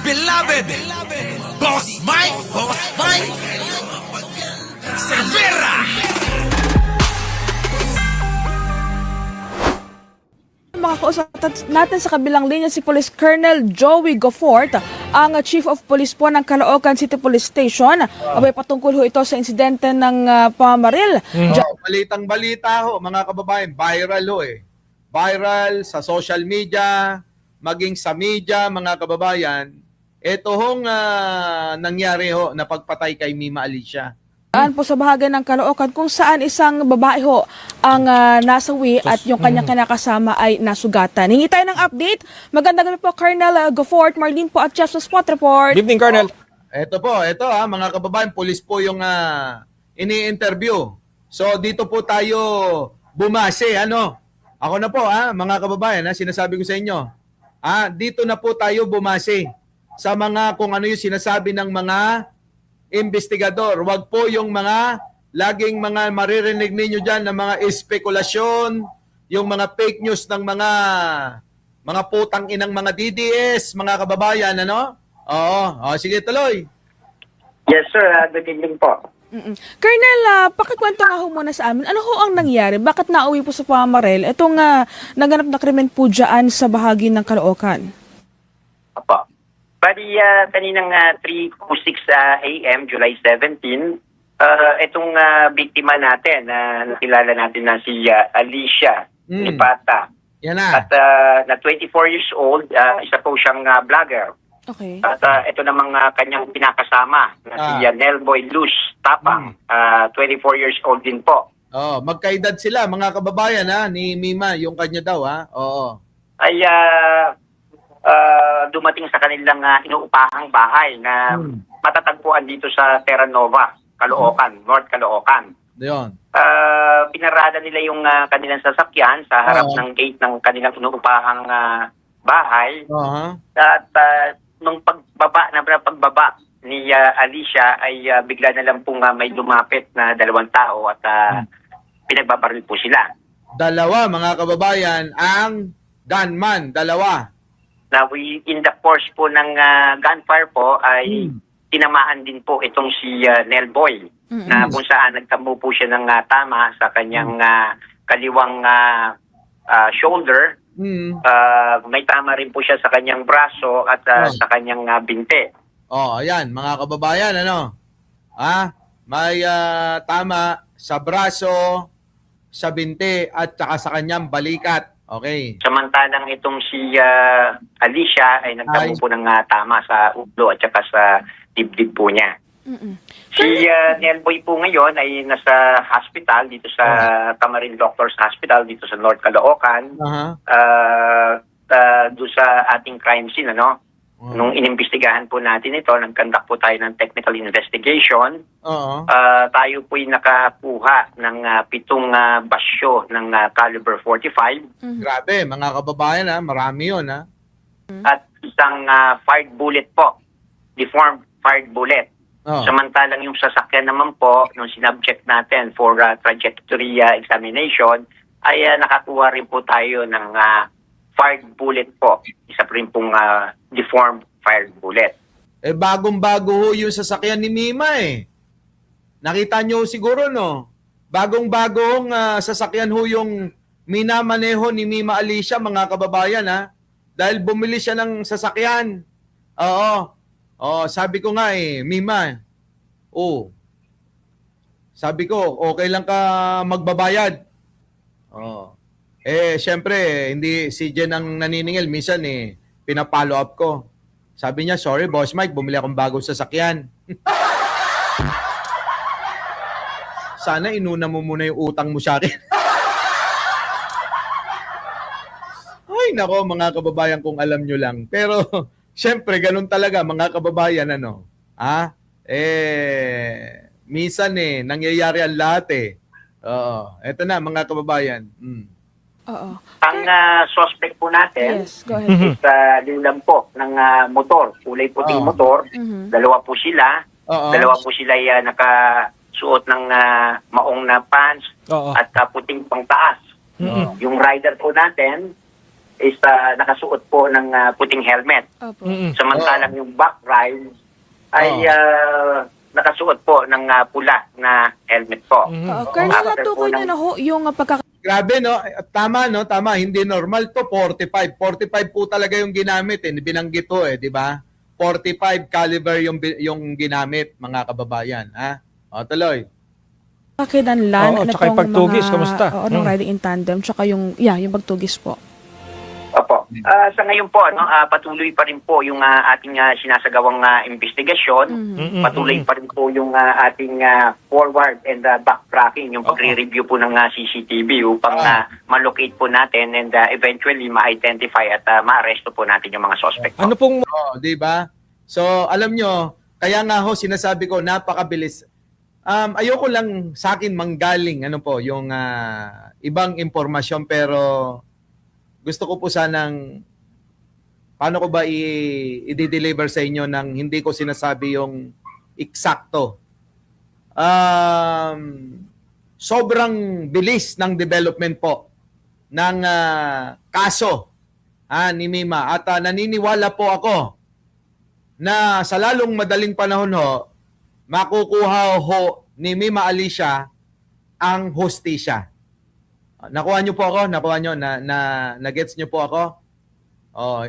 beloved Boss Mike Cervera. Makakausap natin sa kabilang linya si Police Colonel Joey Gofort, ang Chief of Police po ng Caloocan City Police Station. Abay, patungkol ho ito sa insidente ng pamaril. Balitang-balita ho, mga kababayan, viral ho eh. Viral sa social media, maging sa media, mga kababayan. Ito hong nangyari ho na pagpatay kay Mima Alicia. Po sa bahagi ng Caloocan kung saan isang babae ho ang nasawi at yung kanyang kinakasama ay nasugatan. Hingi tayo ng update. Magandang gabi po, Colonel Gofort, Marlene po at Jeff sa Spot Report. Good evening, Colonel. Ito mga kababayan, pulis po yung ini-interview. So dito po tayo bumase, ano? Ako na po mga kababayan, sinasabi ko sa inyo. Dito na po tayo bumase sa mga kung ano yung sinasabi ng mga investigador. Wag po yung mga laging mga maririnig ninyo dyan na mga espekulasyon, yung mga fake news ng mga putang inang mga DDS, mga kababayan, ano? Oo, sige, tuloy. Yes, sir. Good evening po. Colonel, pakikwento nga ho muna sa amin. Ano ho ang nangyari? Bakit nauwi po sa pamaril itong naganap na krimen po dyan sa bahagi ng Caloocan? Opo. Bali, kaninang 3:06 a.m., July 17, itong biktima natin, nakilala natin na si Alicia Nipata. Yan na. At na 24 years old, isa po siyang vlogger. Okay. At ito namang kanyang pinakasama na si Nelboy Luz Tapang, 24 years old din po. Magkaedad sila, mga kababayan, ni Mima, yung kanya daw, Oo. Ay dumating sa kanilang inuupahang bahay na matatagpuan dito sa Terra Nova, Caloocan, North Caloocan. Yun. Pinarada nila yung kanilang sasakyan sa harap ng gate ng kanilang inuupahang bahay. At nung pagbaba ni Alicia ay bigla na lang pong may lumapit na dalawang tao at pinagbabaril po sila. Dalawa, mga kababayan, ang gunman, dalawa. Na in the course po ng gunfire po ay tinamaan din po itong si Nelboy na kung saan nagtambo po siya ng tama sa kanyang kaliwang shoulder. May tama rin po siya sa kanyang braso at sa kanyang binte. Ayan, mga kababayan, ano? May tama sa braso, sa binte at saka sa kanyang balikat. Okay. Samantalang itong si Alicia ay nagtamo po ng tama sa ulo at saka sa dibdib po niya. Si Nelboy po ngayon ay nasa hospital dito sa Tamarin Doctors Hospital dito sa North Caloocan. Doon sa ating crime scene, ano? Nung inimbestigahan po natin ito, nag-conduct po tayo ng technical investigation. Tayo po'y nakakuha ng 7 basyo ng caliber 45. Grabe, mga kababayan, marami yun, At isang fired bullet po, deformed fired bullet. Samantalang yung sasakyan naman po, nung sinubject natin for trajectory examination, ay nakakuha rin po tayo ng fired bullet po. Isa po rin pong deformed fired bullet. Bagong-bago ho yung sasakyan ni Mima Nakita nyo siguro, no? Bagong-bagong sasakyan ho yung minamaneho ni Mima Alicia, mga kababayan, Dahil bumili siya ng sasakyan. Sabi ko nga Mima, sabi ko, okay lang ka magbabayad. Syempre, hindi si Jen ang naniningil. Minsan, pinapollow up ko. Sabi niya, sorry, Boss Mike, bumili akong bagong sasakyan. Sana inuna mo muna yung utang mo sa akin. Ay, nako, mga kababayan, kung alam nyo lang. Pero, syempre, ganun talaga, mga kababayan, ano? Minsan, nangyayari ang lahat, Eto na, mga kababayan. Ang suspect po natin Yes, go ahead. is linlang po ng motor, kulay puting motor. Dalawa po sila. Dalawa po sila ay nakasuot ng maong na pants at puting pangtaas. Yung rider po natin is nakasuot po ng puting helmet. Opo. Samantalang yung back ride ay nakasuot po ng pula na helmet po. Colonel, natukoy niyo na ho yung Grabe, no? Tama, no? Tama. Hindi normal to 45. 45 po talaga yung ginamit. Binanggit to, di ba? 45 caliber yung ginamit, mga kababayan. Ha? O, tuloy. pagkakakilanlan Oo, tsaka yung pagtugis, kamusta? riding in tandem, tsaka yung pagtugis po. Opo. Sa ngayon po, patuloy pa rin po yung ating sinasagawang investigasyon. Patuloy pa rin po yung ating forward and backtracking, yung pagre-review po ng CCTV upang malocate po natin and eventually ma-identify at ma-arresto po natin yung mga suspect. Ano pong Di ba? So, alam nyo, kaya nga ho, sinasabi ko, napakabilis. Ayoko lang sa akin manggaling, yung ibang impormasyon, pero gusto ko po sanang, paano ko ba i-deliver sa inyo nang hindi ko sinasabi yung eksakto. Sobrang bilis ng development po ng kaso ni Mima. At naniniwala po ako na sa lalong madaling panahon ho, makukuha ho ni Mima Alicia ang hustisya. Nakuha niyo po ako? Nakuha niyo? Na-gets niyo po ako?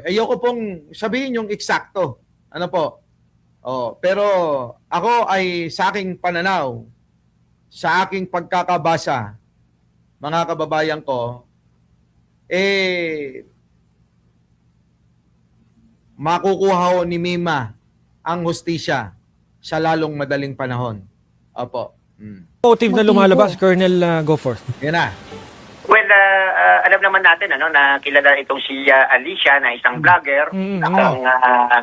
Ayoko pong sabihin yung eksakto. Ano po? Pero ako ay sa aking pananaw, sa aking pagkakabasa, mga kababayan ko, makukuha ho ni Mima ang hustisya sa lalong madaling panahon. Opo. motive na lumalabas, Colonel Goforth? Yan na. Well, alam naman natin na kilala itong si Alicia na isang vlogger, isang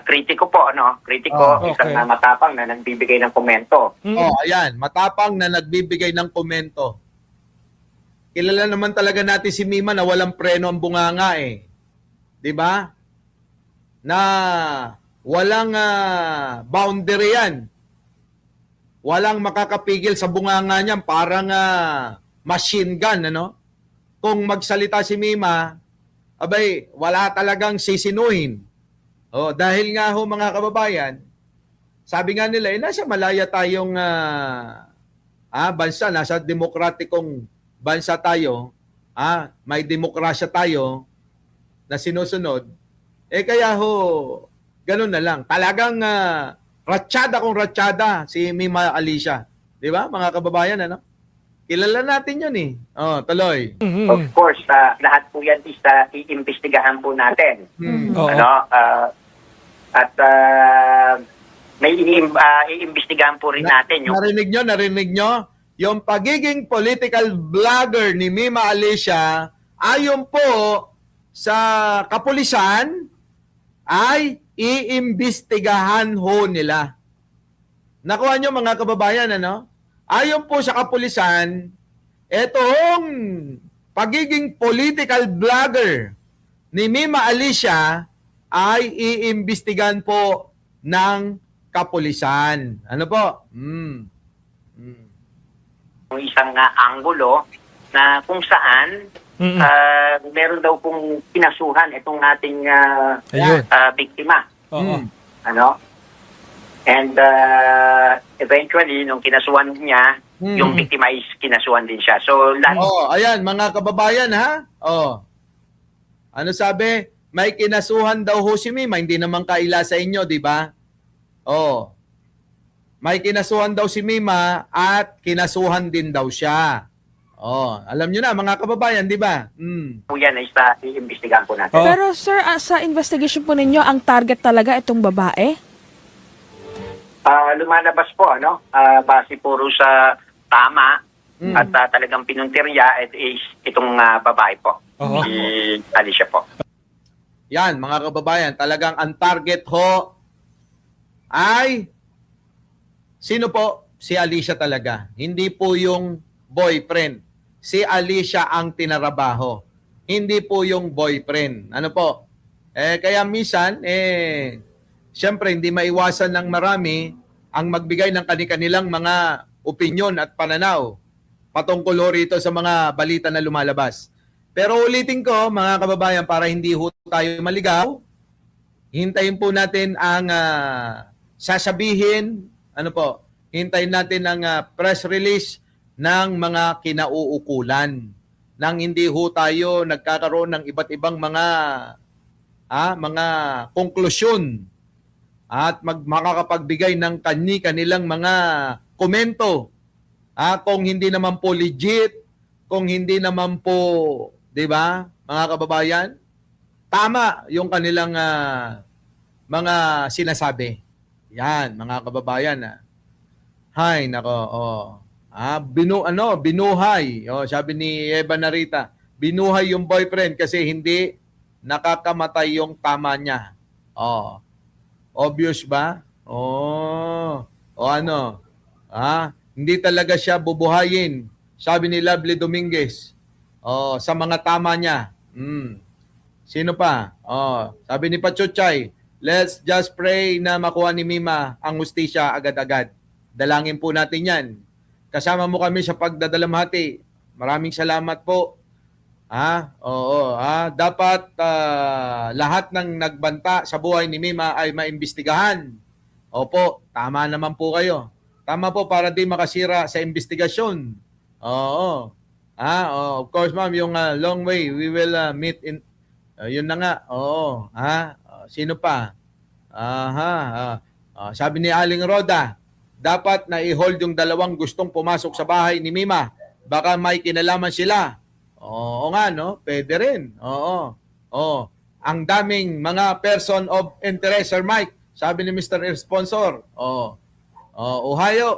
kritiko po, kritiko, isang matapang na nagbibigay ng komento. Ayan, matapang na nagbibigay ng komento. Kilala naman talaga natin si Mima na walang preno ang bunganga 'Di ba? Na walang boundary yan. Walang makakapigil sa bunganga niyan, parang machine gun, Kung magsalita si Mima, abay, wala talagang sisinuhin. Dahil nga ho, mga kababayan, sabi nga nila, nasa malaya tayong bansa, nasa demokratikong bansa tayo, may demokrasya tayo na sinusunod, kaya ho, ganun na lang. Talagang ratsyada kung ratsyada si Mima Alicia. Di ba, mga kababayan, Kilala natin yun tuloy. Of course, lahat po yan is iimbestigahan po natin. At may iimbestigahan po rin natin. Narinig nyo? Yung pagiging political vlogger ni Mima Alicia, ayon po sa kapulisan, ay iimbestigahan ho nila. Nakuha nyo, mga kababayan, Ayon po sa kapulisan, etong pagiging political vlogger ni Mima Alicia ay iimbestigahan po ng kapulisan. Ano po? Isang anggulo na kung saan meron daw pong pinasuhan itong ating biktima. And eventually, nung kinasuhan niya, yung biktima is kinasuhan din siya. So, ayan, mga kababayan, ha? Ano sabi? May kinasuhan daw ho si Mima. Hindi naman kaila sa inyo, di ba? May kinasuhan daw si Mima at kinasuhan din daw siya. Alam nyo na, mga kababayan, di ba? Yan ay iimbestigahan po natin. Pero sir, sa investigation po ninyo, ang target talaga itong babae? Lumalabas po, base puro sa tama at talagang pinuntirya is itong babae po, si Alicia po. Yan, mga kababayan, talagang ang target ho ay sino po? Si Alicia talaga. Hindi po yung boyfriend. Si Alicia ang tinarabaho. Hindi po yung boyfriend. Ano po? Kaya minsan, siyempre, hindi maiwasan ng marami ang magbigay ng kanilang mga opinyon at pananaw patungkol rito sa mga balita na lumalabas. Pero ulitin ko, mga kababayan, para hindi ho tayo maligaw, hintayin po natin ang sasabihin, hintayin natin ang press release ng mga kinauukulan nang hindi ho tayo nagkakaroon ng iba't ibang mga konklusyon at makakapagbigay ng kanilang mga komento. Kung hindi naman po legit, kung hindi naman po, 'di ba, mga kababayan, tama yung kanilang mga sinasabi. Yan, mga kababayan. Hay, nako, binuhay. Sabi ni Eva Narita, binuhay yung boyfriend kasi hindi nakakamatay yung tama niya. Obvious ba? Hindi talaga siya bubuhayin. Sabi ni Lovely Dominguez, sa mga tama niya. Sino pa? Sabi ni Pachuchay, let's just pray na makuha ni Mima ang hustisya agad-agad. Dalangin po natin yan. Kasama mo kami sa pagdadalamhati. Maraming salamat po. Dapat lahat ng nagbanta sa buhay ni Mima ay maimbestigahan. Opo, tama naman po kayo. Tama po para di makasira sa investigasyon. Of course, ma'am, yung long way, we will meet in... yun na nga. Sino pa? Sabi ni Aling Roda, dapat na i-hold yung dalawang gustong pumasok sa bahay ni Mima. Baka may kinalaman sila. Oo nga, no? Pwede rin. Ang daming mga person of interest, Sir Mike. Sabi ni Mr. Sponsor. Ohio.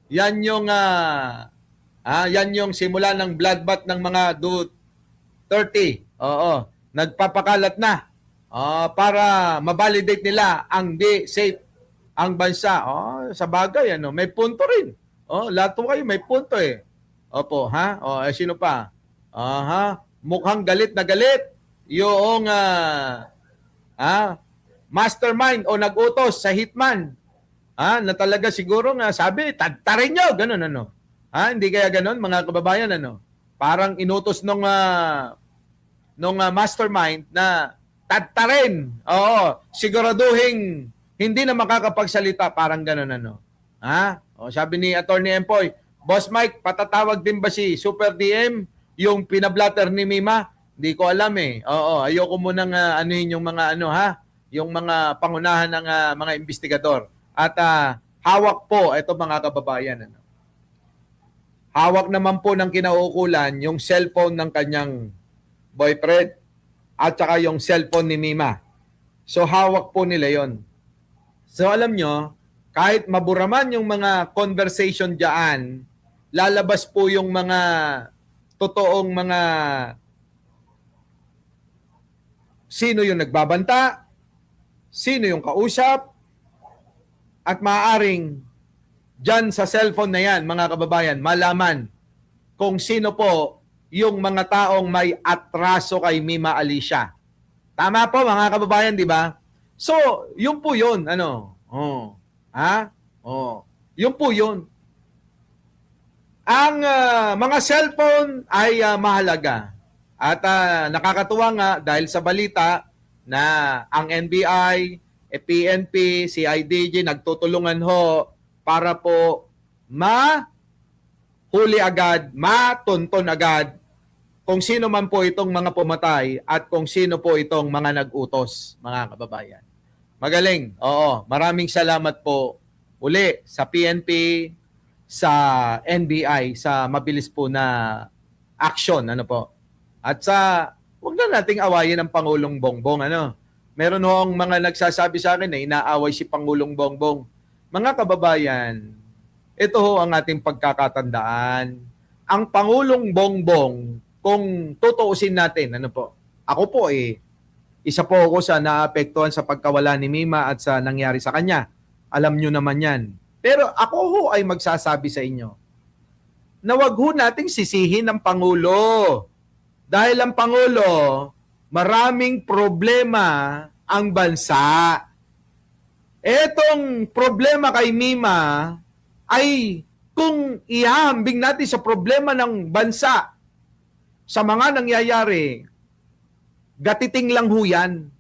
Yan yung simula ng bloodbath ng mga Duterte. Nagpapakalat na para ma-validate nila ang di safe ang bansa. Sa bagay, may punto rin. Lahat po kayo may punto eh. Opo, sino pa? Mukhang galit na galit yung mastermind o nag-utos sa hitman. Na talaga siguro nga sabi, tadtarin nyo, ganun Hindi kaya ganun, mga kababayan, Parang inutos nung mastermind na tadtarin. Siguraduhin hindi na makakapagsalita, parang ganun, sabi ni Attorney Empoy, Boss Mike, patatawag din ba si Super DM yung pinablatter ni Mima? Hindi ko alam eh. Ayoko munang anuhin yung mga yung mga pangunahan ng mga investigador. At hawak po ito, mga kababayan. Hawak naman po ng kinauukulan yung cellphone ng kanyang boyfriend at saka yung cellphone ni Mima. So hawak po nila yon. So alam nyo, kahit maburaman yung mga conversation diyan, lalabas po yung mga totoong mga sino yung nagbabanta, sino yung kausap, at maaaring dyan sa cellphone na yan, mga kababayan, malaman kung sino po yung mga taong may atraso kay Mima Alicia. Tama po, mga kababayan, di ba? So, yun po yun. Yun po yun. Ang mga cellphone ay mahalaga. At nakakatuwa nga dahil sa balita na ang NBI, PNP, CIDG nagtutulungan ho para po mahuli agad, matunton agad kung sino man po itong mga pumatay at kung sino po itong mga nag-utos, mga kababayan. Magaling. Maraming salamat po uli sa PNP, sa NBI, sa mabilis po na action, At huwag na nating awayin ang Pangulong Bongbong, Meron hoong mga nagsasabi sa akin na inaaway si Pangulong Bongbong. Mga kababayan, ito ho ang ating pagkakatandaan. Ang Pangulong Bongbong, kung tutuusin natin, ako po isa po ako sa naapektuhan sa pagkawala ni Mima at sa nangyari sa kanya. Alam nyo naman yan. Pero ako ho ay magsasabi sa inyo na wag ho nating sisihin ang Pangulo. Dahil ang Pangulo, maraming problema ang bansa. Etong problema kay Mima ay kung ihahambing natin sa problema ng bansa, sa mga nangyayari, gatiting lang ho yan.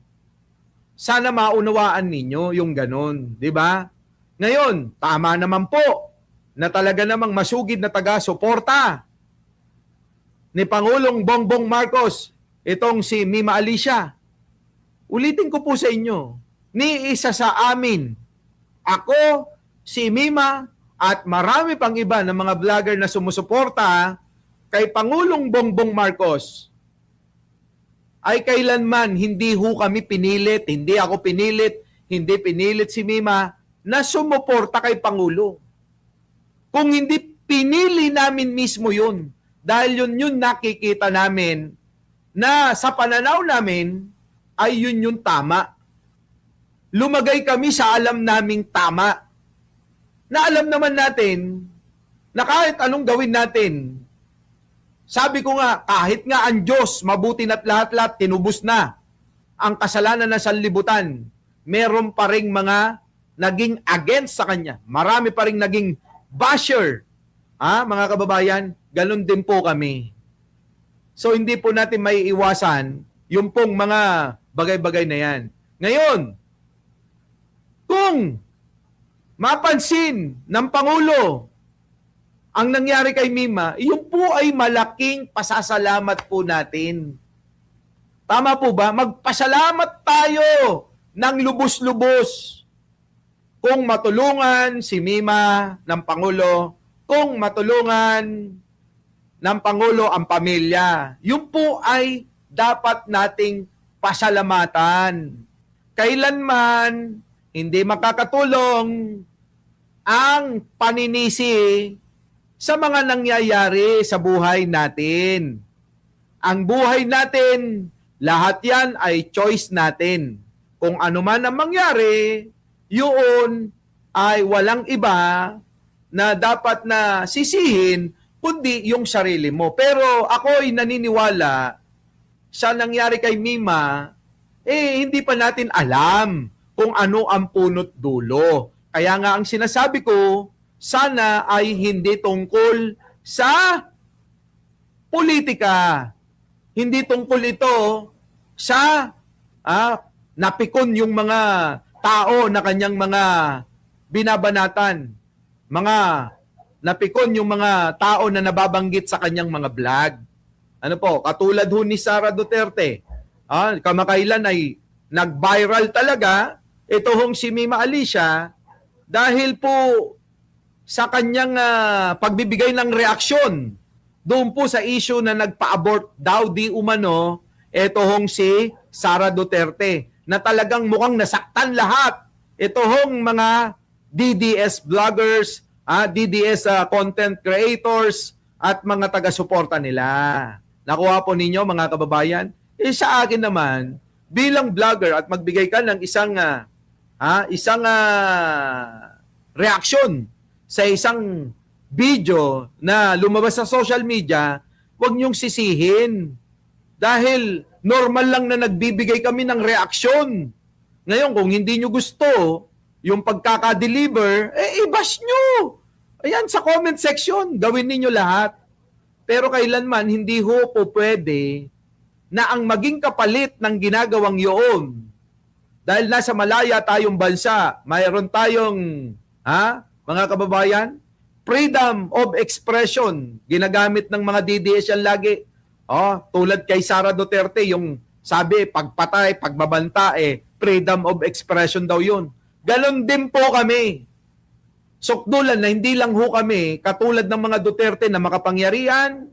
Sana maunawaan ninyo yung ganun, di ba? Ngayon, tama naman po na talaga namang masugid na taga-suporta ni Pangulong Bongbong Marcos, itong si Mima Alicia. Ulitin ko po sa inyo, ni isa sa amin, ako, si Mima, at marami pang iba ng mga vlogger na sumusuporta kay Pangulong Bongbong Marcos, ay kailanman hindi ho kami pinilit, hindi ako pinilit, hindi pinilit si Mima na sumuporta kay Pangulo. Kung hindi pinili namin mismo yun, dahil yun nakikita namin na sa pananaw namin ay yun yung tama. Lumagay kami sa alam naming tama. Na alam naman natin na kahit anong gawin natin, sabi ko nga, kahit nga ang Diyos, mabuti na't lahat-lahat, tinubos na ang kasalanan ng sanlibutan, meron pa ring mga naging against sa Kanya. Marami pa ring naging basher. Mga kababayan, ganun din po kami. So, hindi po natin may iwasan yung pong mga bagay-bagay na yan. Ngayon, kung mapansin ng Pangulo ang nangyari kay Mima, yun po ay malaking pasasalamat po natin. Tama po ba? Magpasalamat tayo ng lubos-lubos kung matulungan si Mima ng Pangulo, kung matulungan ng Pangulo ang pamilya. Yun po ay dapat nating pasalamatan. Kailanman hindi makakatulong ang paninisi sa mga nangyayari sa buhay natin. Ang buhay natin, lahat yan ay choice natin. Kung ano man ang mangyari, yun ay walang iba na dapat na sisihin, kundi yung sarili mo. Pero ako'y naniniwala sa nangyari kay Mima, hindi pa natin alam kung ano ang punot dulo. Kaya nga ang sinasabi ko, sana ay hindi tungkol sa politika. Hindi tungkol ito sa napikon yung mga tao na kanyang mga binabanatan. Mga napikon yung mga tao na nababanggit sa kanyang mga vlog. Ano po, katulad ho ni Sara Duterte. Kamakailan ay nag-viral talaga ito hong si Mima Alicia dahil po sa kanyang pagbibigay ng reaksyon doon po sa issue na nagpa-abort daw di umano ito hong si Sara Duterte na talagang mukhang nasaktan lahat. Ito hong mga DDS vloggers, DDS content creators at mga taga-suporta nila. Nakuha po ninyo mga kababayan? Sa akin naman, bilang vlogger at magbigay ka ng isang reaksyon sa isang video na lumabas sa social media, huwag niyong sisihin. Dahil normal lang na nagbibigay kami ng reaksyon. Ngayon, kung hindi niyo gusto yung pagkaka-deliver, i-bash nyo. Ayan, sa comment section, gawin niyo lahat. Pero kailanman, hindi ho po pwede na ang maging kapalit ng ginagawang yun. Dahil nasa malaya tayong bansa, mayroon tayong, mga kababayan, freedom of expression. Ginagamit ng mga DDS yan lagi. Tulad kay Sara Duterte, yung sabi, pagpatay, pagbabanta, freedom of expression daw yun. Ganon din po kami. Sukdulan na hindi lang ho kami, katulad ng mga Duterte na makapangyarihan,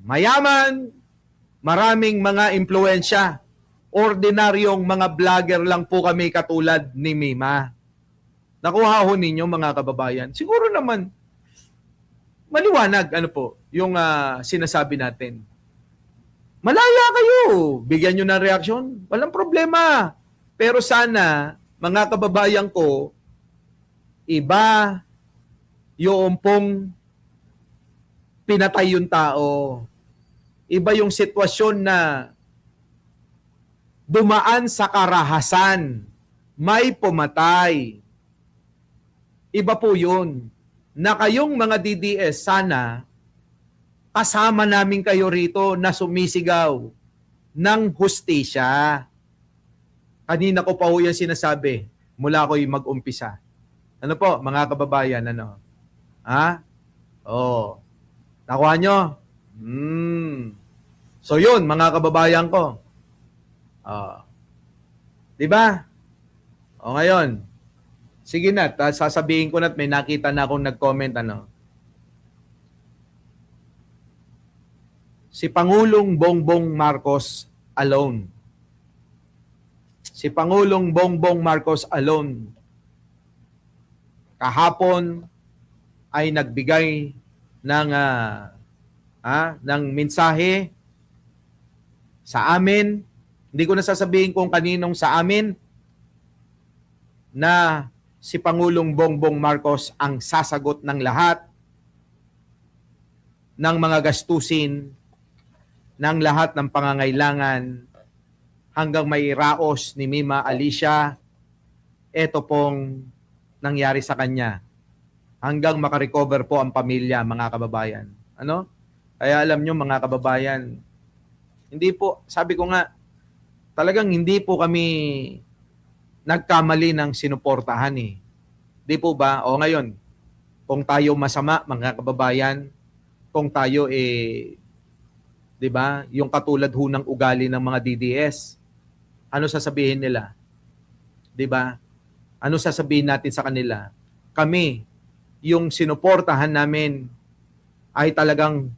mayaman, maraming mga impluensya. Ordinaryong mga vlogger lang po kami katulad ni Mima. Nakuha ho ninyo mga kababayan. Siguro naman, maliwanag yung sinasabi natin. Malaya kayo. Bigyan nyo ng reaksyon. Walang problema. Pero sana, mga kababayan ko, iba yung pong pinatay yung tao. Iba yung sitwasyon na dumaan sa karahasan. May pumatay. Iba po yun. Na kayong mga DDS, sana kasama namin kayo rito na sumisigaw ng hustisya. Kanina ko pa ho yan sinasabi mula ako'y mag-umpisa. Ano po, mga kababayan, ano? Ha? Oh. Nakuha nyo? So yun, mga kababayan ko. Di ba? O ngayon, sige na, sasabihin ko na at may nakita na akong nag-comment, ano? Si Pangulong Bongbong Marcos alone. Si Pangulong Bongbong Marcos alone kahapon ay nagbigay ng mensahe sa amin. Hindi ko na sasabihin kung kaninong sa amin na si Pangulong Bongbong Marcos ang sasagot ng lahat ng mga gastusin, ng lahat ng pangangailangan hanggang may raos ni Mima Alicia. Ito pong nangyari sa kanya hanggang makarecover po ang pamilya, mga kababayan. Ano? Kaya alam nyo, mga kababayan, hindi po, sabi ko nga, talagang hindi po kami nagkamali ng sinuportahan eh. Di po ba? O ngayon, kung tayo masama, mga kababayan, kung tayo di ba, yung katulad ho ng ugali ng mga DDS, ano sasabihin nila? Di ba? Ano sasabihin natin sa kanila? Kami, yung sinuportahan namin ay talagang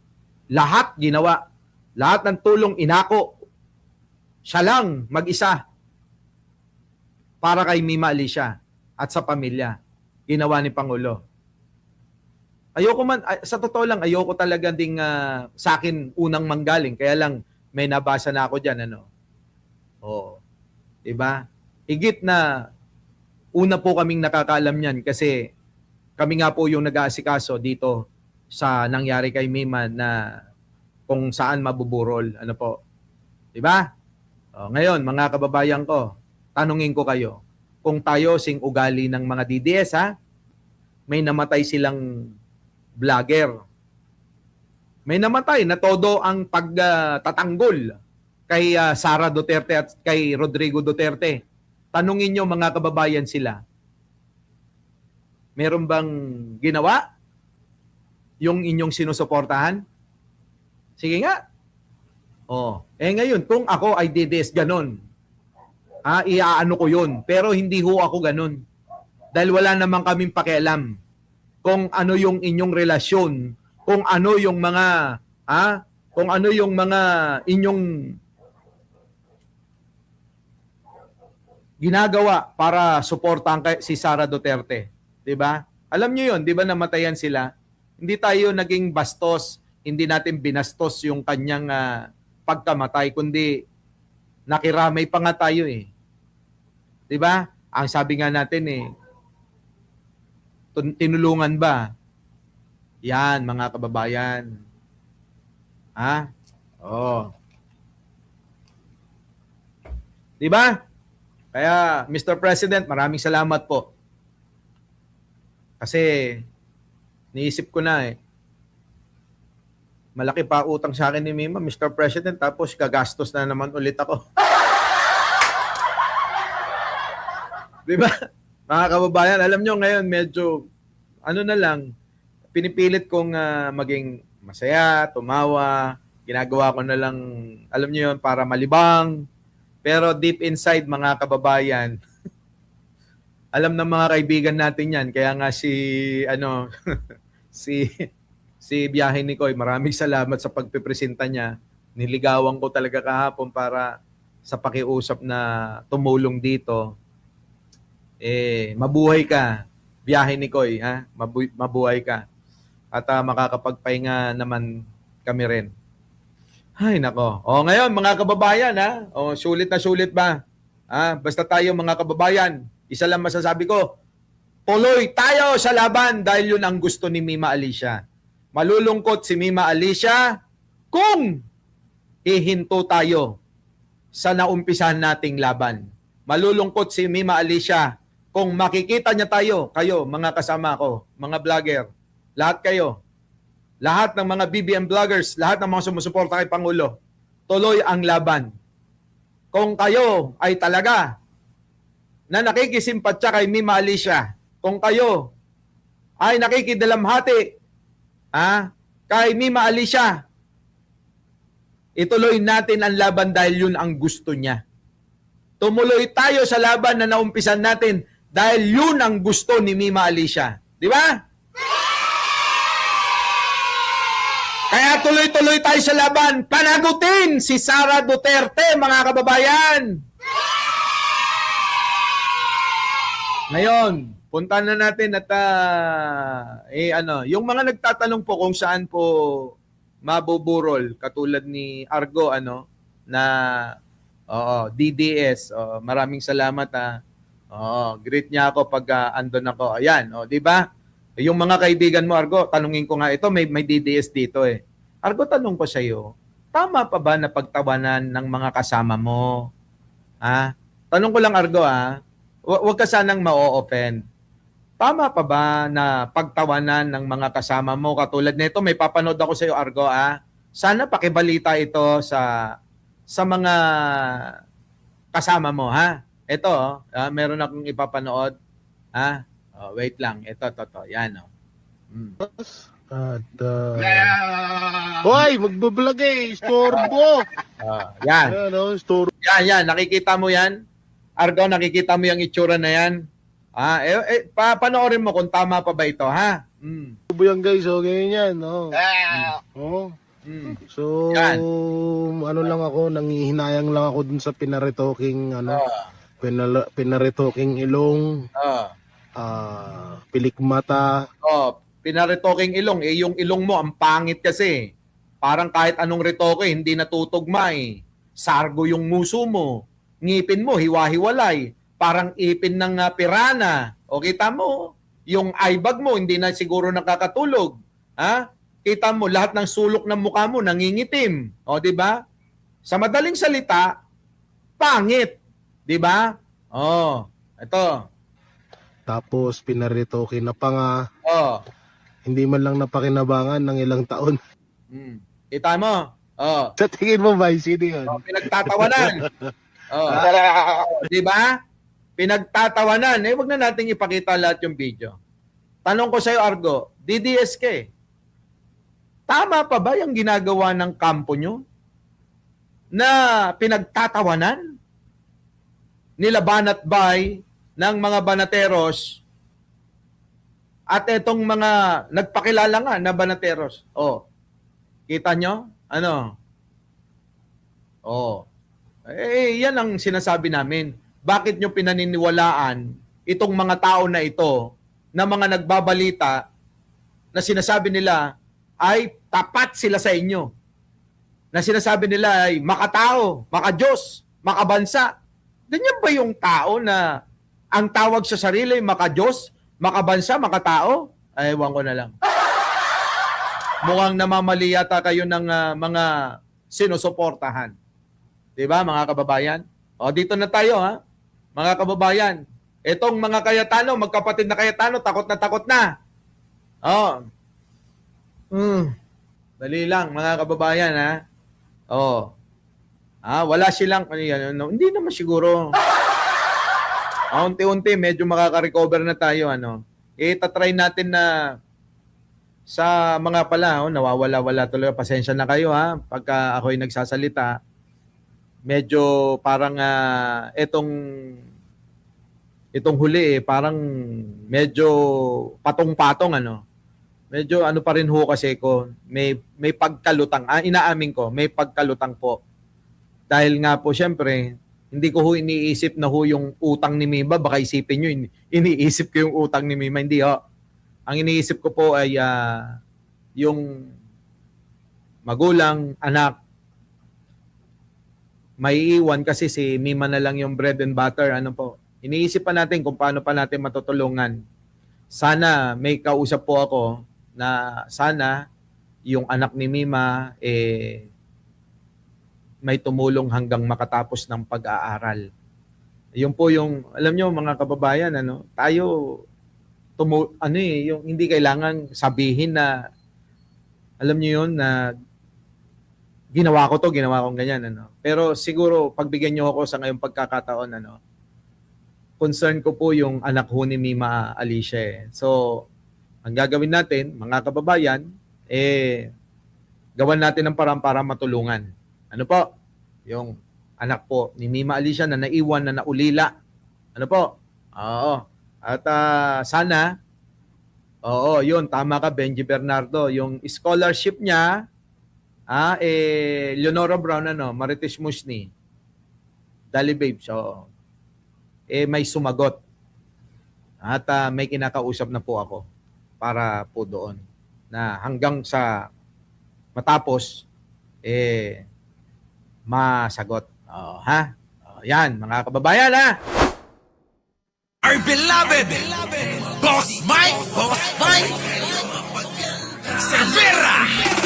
lahat ginawa. Lahat ng tulong inako. Siya lang mag-isa para kay Mima Alicia at sa pamilya. Ginawa ni Pangulo. Ayoko man, sa totoo lang, ayoko talaga ding sa akin unang manggaling. Kaya lang, may nabasa na ako dyan, ano? Oh, diba? Higit na una po kaming nakakaalam niyan kasi kami nga po yung nag-aasikaso dito sa nangyari kay Mima na kung saan mabuburol. Ano po? Diba? Oh, ngayon, mga kababayan ko, tanungin ko kayo, kung tayo sing ugali ng mga DDS, ha? May namatay silang vlogger. May namatay na todo ang pagtatanggol kay Sara Duterte at kay Rodrigo Duterte. Tanungin nyo, mga kababayan, sila. Meron bang ginawa yung inyong sinusuportahan? Sige nga. Oh, ngayon, kung ako ay DDS, ganon. Iaano ko yun. Pero hindi ho ako ganon. Dahil wala naman kaming pakialam kung ano yung inyong relasyon, kung ano yung mga inyong ginagawa para suportahan si Sara Duterte, 'di ba? Alam niyo 'yon, 'di ba, namatayan sila? Hindi tayo naging bastos, hindi natin binastos yung kanyang pagkamatay, kundi nakiramay pa nga tayo eh. 'Di ba? Ang sabi nga natin tinulungan ba? Yan, mga kababayan. Oh. 'Di ba? Kaya, Mr. President, maraming salamat po. Kasi, niisip ko na malaki pa utang sa akin ni Mima, Mr. President, tapos gagastos na naman ulit ako. Di ba? Mga kababayan, alam nyo ngayon, medyo, pinipilit kong maging masaya, tumawa, ginagawa ko na lang, alam nyo yun, para malibang. Pero deep inside, mga kababayan, alam ng mga kaibigan natin yan. Kaya nga si Biyahe ni Koy, maraming salamat sa pagpipresenta niya. Niligawan ko talaga kahapon para sa pakiusap na tumulong dito. Mabuhay ka, Biyahe ni Koy. Mabuhay ka. At makakapagpahinga naman kami rin. Ay, nako. Ngayon, mga kababayan, sulit na sulit ba? Basta tayo, mga kababayan, isa lang masasabi ko, tuloy tayo sa laban dahil yun ang gusto ni Mima Alicia. Malulungkot si Mima Alicia kung ihinto tayo sa naumpisahan nating laban. Malulungkot si Mima Alicia kung makikita niya tayo, kayo, mga kasama ko, mga vlogger, lahat kayo, lahat ng mga BBM vloggers, lahat ng mga sumusuporta kay Pangulo, tuloy ang laban. Kung kayo ay talaga na nakikisimpatya kay Mima Alicia, kung kayo ay nakikidalamhati kay Mima Alicia, ituloy natin ang laban dahil yun ang gusto niya. Tumuloy tayo sa laban na naumpisan natin dahil yun ang gusto ni Mima Alicia. Di ba? Kaya tuloy-tuloy tayo sa laban. Panagutin si Sara Duterte, mga kababayan. Ngayon, punta na natin at yung mga nagtatanong po kung saan po mabuburol katulad ni Argo na DDS. Maraming salamat greet niya ako pag andon ako. Ayan, di ba? Yung mga kaibigan mo, Argo, tanungin ko nga ito, may DDS dito eh. Argo, tanong ko sa iyo, tama pa ba na pagtawanan ng mga kasama mo? Tanong ko lang, Argo, wag ka sanang ma-offend. Tama pa ba na pagtawanan ng mga kasama mo? Katulad nito, may papanood ako sa iyo, Argo, Sana pakibalita ito sa mga kasama mo, Ito, meron akong ipapanood. Wait lang. Ito. Yan, At, hoy, magbablog istorbo. Yan. Istorbo. Yan. Nakikita mo yan? Argo, nakikita mo yung itsura na yan? Panoorin mo kung tama pa ba ito, Yan guys, ganyan yan, So, Yan. lang ako, nanghihinayang lang ako dun sa pinaretoking, pinaretoking ilong, pilikmata. Pinaretoking ilong. Yung ilong mo, ang pangit kasi. Parang kahit anong retoke, hindi natutugma eh. Sargo yung muso mo. Ngipin mo, hiwa-hiwalay. Parang ipin ng pirana. O kita mo, yung eyebag mo, hindi na siguro nakakatulog. Kita mo, lahat ng sulok ng mukha mo, nangingitim. O, di ba? Sa madaling salita, pangit. Di ba? Ito. Tapos, pinaretoking na pa nga. Hindi man lang napakinabangan ng ilang taon. Kita mo? Sa tingin mo ba, sino yun? Pinagtatawanan. Di ba? Pinagtatawanan. Wag na nating ipakita lahat yung video. Tanong ko sa'yo, Argo, DDS ka eh. Tama pa ba yung ginagawa ng kampo nyo? Na pinagtatawanan? Nila Banat Bay ng mga banateros at itong mga nagpakilala nga na banateros. Kita nyo? Yan ang sinasabi namin. Bakit nyo pinaniniwalaan itong mga tao na ito na mga nagbabalita na sinasabi nila ay tapat sila sa inyo? Na sinasabi nila ay makatao, makadiyos, makabansa. Ganyan ba yung tao na ang tawag sa sarili makadiyos, makabansa, makatao? Ewan ko na lang. Mukhang namamali yata kayo ng mga sinusuportahan. Diba, mga kababayan? Dito na tayo, mga kababayan. Itong mga Cayetano, magkapatid na Cayetano, takot na takot na. Dali lang, mga kababayan, wala silang, hindi naman siguro. Unti-unti, medyo makaka-recover na tayo, Itatry natin na sa mga pala, nawawala-wala tuloy. Pasensya na kayo, pagka ako'y nagsasalita. Medyo parang itong huli parang medyo patong-patong Medyo pa rin ho kasi ko, may pagkalutang. Inaamin ko, may pagkalutang po. Dahil nga po syempre, hindi ko ho iniisip na ho yung utang ni Mima. Baka isipin nyo, iniisip ko yung utang ni Mima. Hindi ho. Ang iniisip ko po ay yung magulang, anak, may iwan kasi si Mima na lang yung bread and butter. Iniisip pa natin kung paano pa natin matutulungan. Sana may kausap po ako na sana yung anak ni Mima may tumulong hanggang makatapos ng pag-aaral. Yun po yung, alam nyo mga kababayan, tayo, yung hindi kailangan sabihin na, alam niyo yun na ginawa ko ganyan, ano. Pero siguro, pagbigyan niyo ako sa ngayong pagkakataon, ano, concern ko po yung anak ho ni Mima Alicia eh. So, ang gagawin natin, mga kababayan, gawan natin ng parang para matulungan. Ano po? Yung anak po ni Mima Alicia na naiwan, na naulila. Ano po? Oo. At sana, yun, tama ka, Benji Bernardo. Yung scholarship niya, Leonora Brown, Marites Musni, Dali Babe. So, may sumagot. At may kinakausap na po ako para po doon. Na hanggang sa matapos, masagot. Yan, mga kababayan, ha? Our beloved Boss Mike Cervera.